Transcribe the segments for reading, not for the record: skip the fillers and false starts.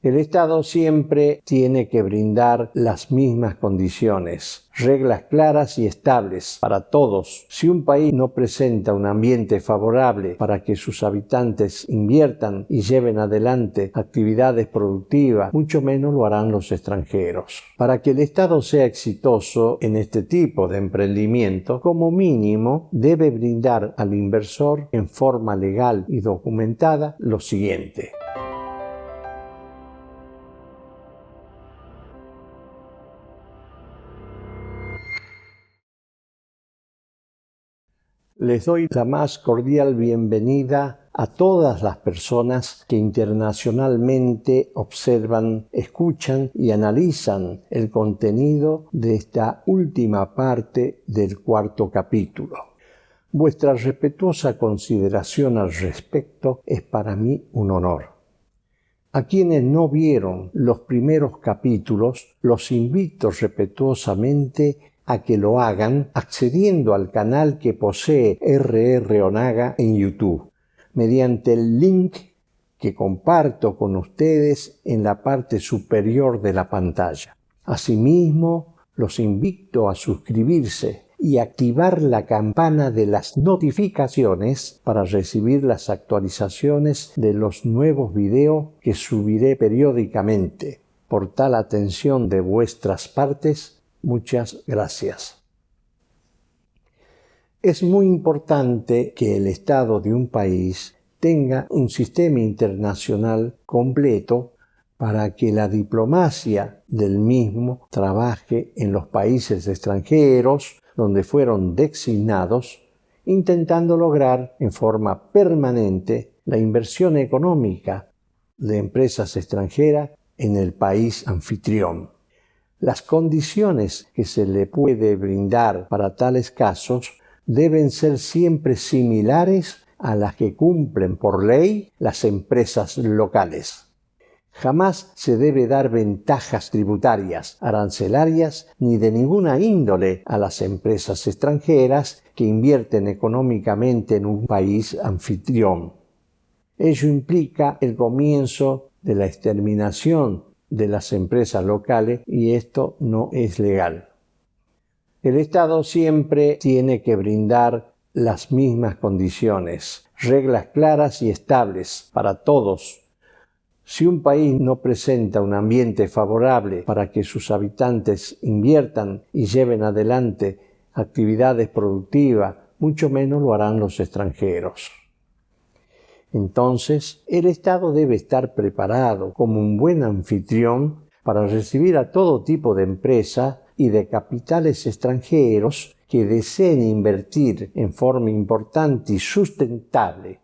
El Estado siempre tiene que brindar las mismas condiciones, reglas claras y estables para todos. Si un país no presenta un ambiente favorable para que sus habitantes inviertan y lleven adelante actividades productivas, mucho menos lo harán los extranjeros. Para que el Estado sea exitoso en este tipo de emprendimiento, como mínimo debe brindar al inversor en forma legal y documentada lo siguiente. Les doy la más cordial bienvenida a todas las personas que internacionalmente observan, escuchan y analizan el contenido de esta última parte del cuarto capítulo. Vuestra respetuosa consideración al respecto es para mí un honor. A quienes no vieron los primeros capítulos, los invito respetuosamente a que lo hagan accediendo al canal que posee R.R. Onaga en YouTube, mediante el link que comparto con ustedes en la parte superior de la pantalla. Asimismo, los invito a suscribirse y activar la campana de las notificaciones para recibir las actualizaciones de los nuevos videos que subiré periódicamente. Por tal atención de vuestras partes, muchas gracias. Es muy importante que el Estado de un país tenga un sistema internacional completo para que la diplomacia del mismo trabaje en los países extranjeros donde fueron designados, intentando lograr en forma permanente la inversión económica de empresas extranjeras en el país anfitrión. Las condiciones que se le puede brindar para tales casos deben ser siempre similares a las que cumplen por ley las empresas locales. Jamás se debe dar ventajas tributarias, arancelarias ni de ninguna índole a las empresas extranjeras que invierten económicamente en un país anfitrión. Ello implica el comienzo de la exterminación de las empresas locales y esto no es legal. El Estado siempre tiene que brindar las mismas condiciones, reglas claras y estables para todos. Si un país no presenta un ambiente favorable para que sus habitantes inviertan y lleven adelante actividades productivas, mucho menos lo harán los extranjeros. Entonces, el Estado debe estar preparado como un buen anfitrión para recibir a todo tipo de empresas y de capitales extranjeros que deseen invertir en forma importante y sustentable.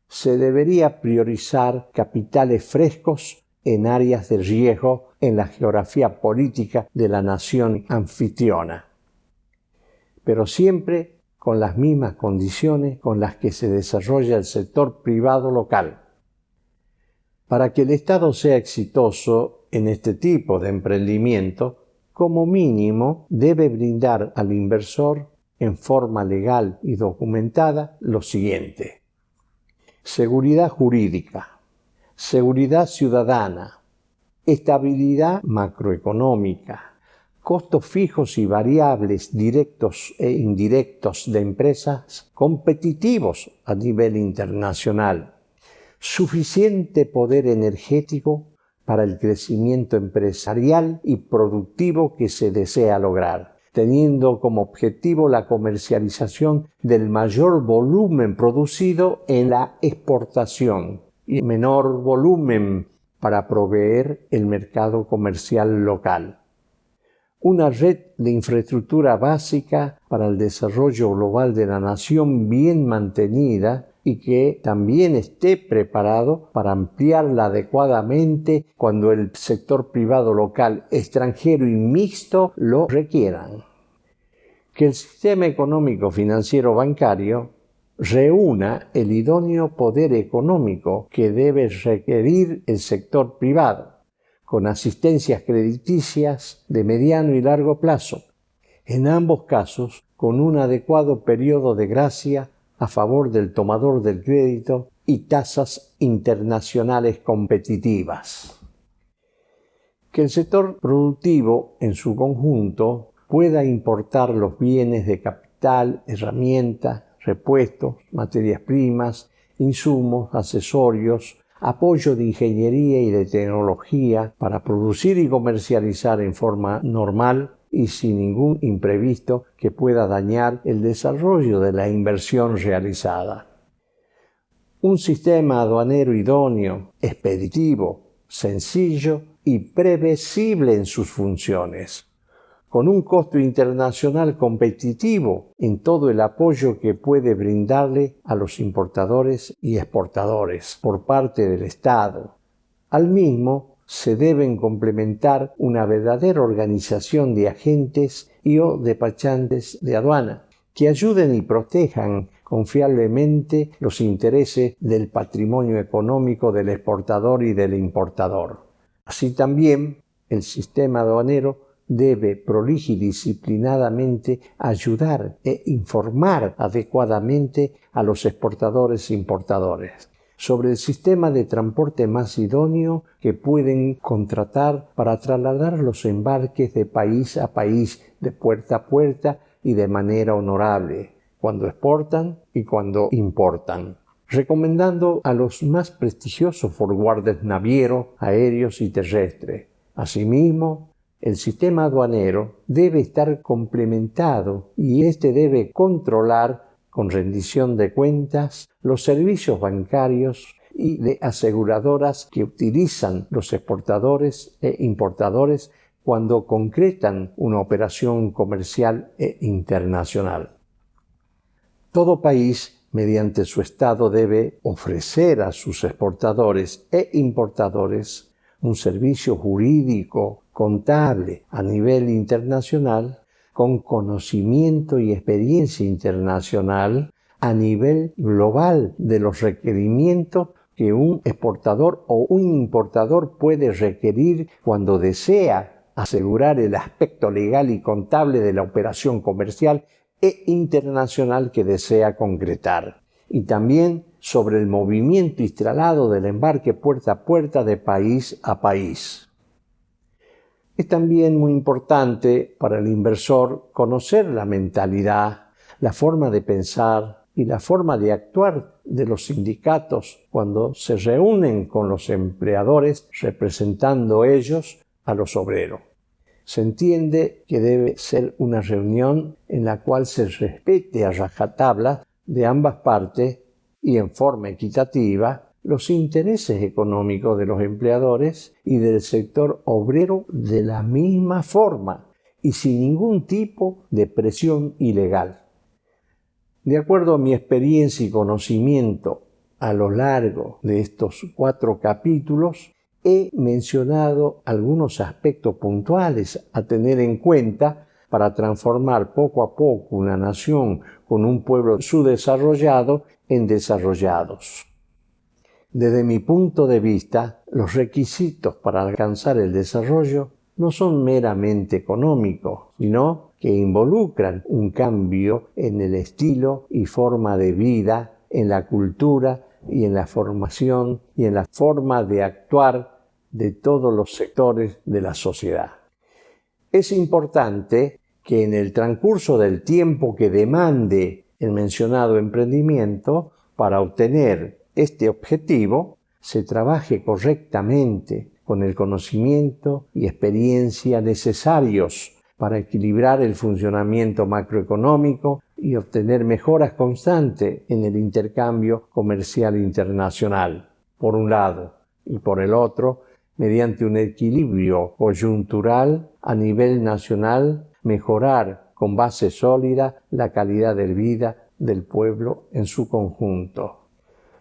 Se debería priorizar capitales frescos en áreas de riesgo en la geografía política de la nación anfitriona, pero siempre con las mismas condiciones con las que se desarrolla el sector privado local. Para que el Estado sea exitoso en este tipo de emprendimiento, como mínimo debe brindar al inversor en forma legal y documentada lo siguiente: seguridad jurídica, seguridad ciudadana, estabilidad macroeconómica, costos fijos y variables directos e indirectos de empresas competitivos a nivel internacional, suficiente poder energético para el crecimiento empresarial y productivo que se desea lograr, teniendo como objetivo la comercialización del mayor volumen producido en la exportación y menor volumen para proveer el mercado comercial local. Una red de infraestructura básica para el desarrollo global de la nación bien mantenida y que también esté preparado para ampliarla adecuadamente cuando el sector privado local, extranjero y mixto lo requieran. Que el sistema económico financiero bancario reúna el idóneo poder económico que debe requerir el sector privado, con asistencias crediticias de mediano y largo plazo, en ambos casos con un adecuado periodo de gracia a favor del tomador del crédito y tasas internacionales competitivas. Que el sector productivo en su conjunto pueda importar los bienes de capital, herramientas, repuestos, materias primas, insumos, accesorios, apoyo de ingeniería y de tecnología para producir y comercializar en forma normal y sin ningún imprevisto que pueda dañar el desarrollo de la inversión realizada. Un sistema aduanero idóneo, expeditivo, sencillo y previsible en sus funciones, con un costo internacional competitivo en todo el apoyo que puede brindarle a los importadores y exportadores por parte del Estado. Al mismo se deben complementar una verdadera organización de agentes y o despachantes de aduana que ayuden y protejan confiablemente los intereses del patrimonio económico del exportador y del importador. Así también, el sistema aduanero debe prolija y disciplinadamente ayudar e informar adecuadamente a los exportadores e importadores sobre el sistema de transporte más idóneo que pueden contratar para trasladar los embarques de país a país, de puerta a puerta y de manera honorable, cuando exportan y cuando importan, recomendando a los más prestigiosos forwarders navieros, aéreos y terrestres. Asimismo, el sistema aduanero debe estar complementado y éste debe controlar con rendición de cuentas los servicios bancarios y de aseguradoras que utilizan los exportadores e importadores cuando concretan una operación comercial e internacional. Todo país, mediante su Estado, debe ofrecer a sus exportadores e importadores un servicio jurídico, contable a nivel internacional, con conocimiento y experiencia internacional a nivel global de los requerimientos que un exportador o un importador puede requerir cuando desea asegurar el aspecto legal y contable de la operación comercial e internacional que desea concretar, y también sobre el movimiento y traslado del embarque puerta a puerta de país a país. Es también muy importante para el inversor conocer la mentalidad, la forma de pensar y la forma de actuar de los sindicatos cuando se reúnen con los empleadores representando ellos a los obreros. Se entiende que debe ser una reunión en la cual se respete a rajatabla de ambas partes y en forma equitativa los intereses económicos de los empleadores y del sector obrero de la misma forma y sin ningún tipo de presión ilegal. De acuerdo a mi experiencia y conocimiento a lo largo de estos 4 capítulos, he mencionado algunos aspectos puntuales a tener en cuenta para transformar poco a poco una nación con un pueblo subdesarrollado en desarrollados. Desde mi punto de vista, los requisitos para alcanzar el desarrollo no son meramente económicos, sino que involucran un cambio en el estilo y forma de vida, en la cultura y en la formación y en la forma de actuar de todos los sectores de la sociedad. Es importante que en el transcurso del tiempo que demande el mencionado emprendimiento para obtener este objetivo, se trabaje correctamente con el conocimiento y experiencia necesarios para equilibrar el funcionamiento macroeconómico y obtener mejoras constantes en el intercambio comercial internacional, por un lado, y por el otro, mediante un equilibrio coyuntural a nivel nacional, mejorar con base sólida la calidad de vida del pueblo en su conjunto.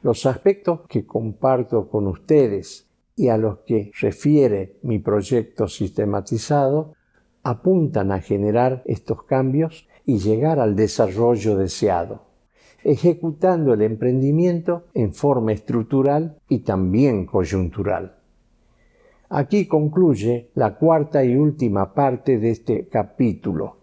Los aspectos que comparto con ustedes y a los que refiere mi proyecto sistematizado apuntan a generar estos cambios y llegar al desarrollo deseado, ejecutando el emprendimiento en forma estructural y también coyuntural. Aquí concluye la 4ª y última parte de este capítulo.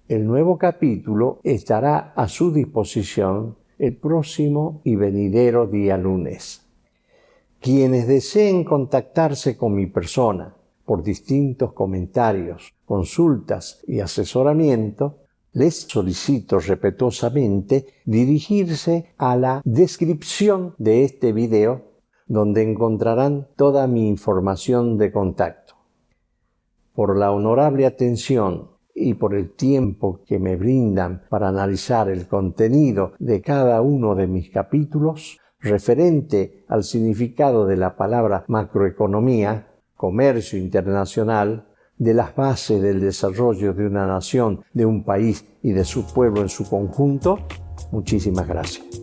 El nuevo capítulo estará a su disposición el próximo y venidero día lunes. Quienes deseen contactarse con mi persona por distintos comentarios, consultas y asesoramiento, les solicito respetuosamente dirigirse a la descripción de este video, donde encontrarán toda mi información de contacto. Por la honorable atención y por el tiempo que me brindan para analizar el contenido de cada uno de mis capítulos, referente al significado de la palabra macroeconomía, comercio internacional, de las bases del desarrollo de una nación, de un país y de su pueblo en su conjunto, muchísimas gracias.